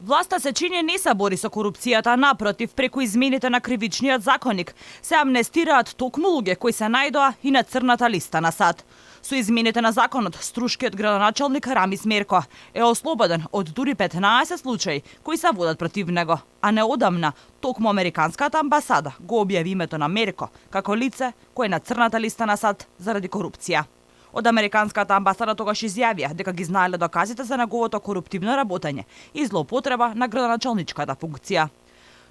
Власта се чини не се бори со корупцијата, напротив, преку измените на кривичниот законник се амнестираат токму луѓе кои се најдоа и на црната листа на САД. Со измените на законот, струшкиот градоначалник Рамис Мерко е ослободен од дури 15 случаи кои се водат против него, а неодамна токму Американската амбасада го објави името на Мерко како лице кое е на црната листа на САД заради корупција. Од Американската амбасада тогаш изјавија дека ги знаеле доказите за неговото коруптивно работење и злоупотреба на градоначалничката функција.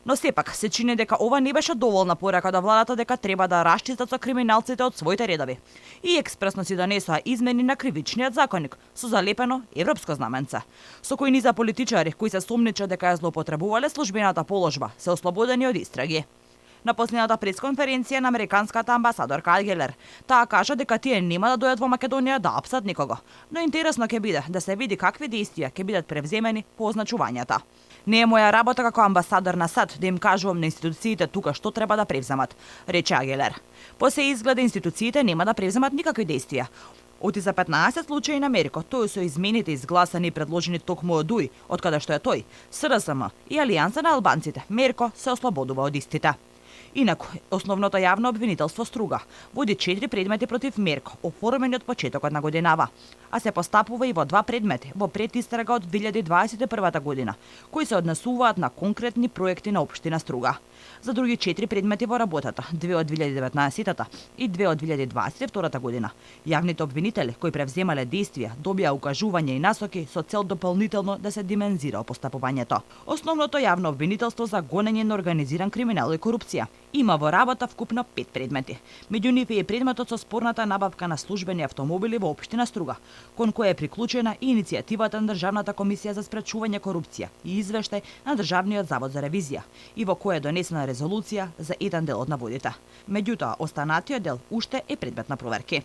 Но сепак се чини дека ова не беше доволна порака до владата дека треба да расчистат со криминалците од своите редови. И експресно си донесоа измени на кривичниот законник со залепено европско знаменце, со кои низа политичари кои се сомничат дека ја злоупотребувале службената положба се ослободени од истраги. На последната пресконференција на Американската амбасадорка Агелер, таа кажа дека тие нема да дојдат во Македонија да апсат никого, но интересно ќе биде да се види какви действија ќе бидат превземени по означувањата. Не е моја работа како амбасадор на САД да им кажувам на институциите тука што треба да превземат, рече Агелер. По се изгледа институциите нема да превземат никакви действија. Оти за 15 случаи на Мерко, тој со измените изгласани и предложени токму од УИ, од каде што е тој, СРСМ и Алијанса на албанците, Мерко се ослободува од истите. Инаку, основното јавно обвинителство Струга води 4 предмети против Мерко, оформени од почетокот на годинава, а се постапува и во 2 предмети во предистрага од 2021 година, кои се однесуваат на конкретни проекти на општина Струга. За други 4 предмети во работата, 2 од 2019 и 2 од 2022 година, јавните обвинители кои превземале действија добија укажување и насоки со цел дополнително да се димензира постапувањето. Основното јавно обвинителство за гонење на организиран криминал и корупција има во работа вкупно 5 предмети. Меѓу нив е предметот со спорната набавка на службени автомобили во општина Струга, кон која е приклучена и иницијативата на Државната комисија за спречување корупција и извештај на Државниот завод за ревизија, и во која е донесена резолуција за еден дел од наводите. Меѓутоа, останатиот дел уште е предмет на проверки.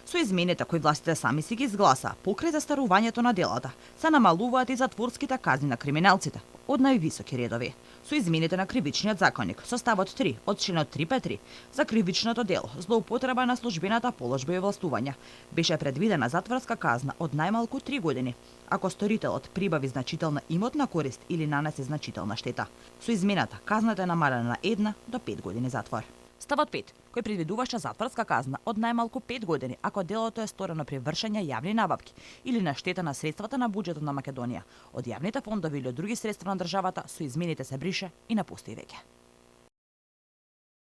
Со измените кои властите сами си ги изгласа, покрај застарувањето на делата, се намалуваат и затворските казни на криминалците од највисоки редови. Со измените на кривичниот законник, со ставот 3 од членот 353 за кривичното дело злоупотреба на службената положба и властување, беше предвидена затворска казна од најмалку 3 години, ако сторителот прибави значителна имотна корист или нанесе значителна штета. Со измената, казната е намалена на 1 до 5 години затвор. Ставот 5, кој предвидуваше затворска казна од најмалку 5 години ако делото е сторено при вршење јавни набавки или на штета на средствата на буџетот на Македонија, од јавните фондови или од други средства на државата, со измените се брише и напусти веќе.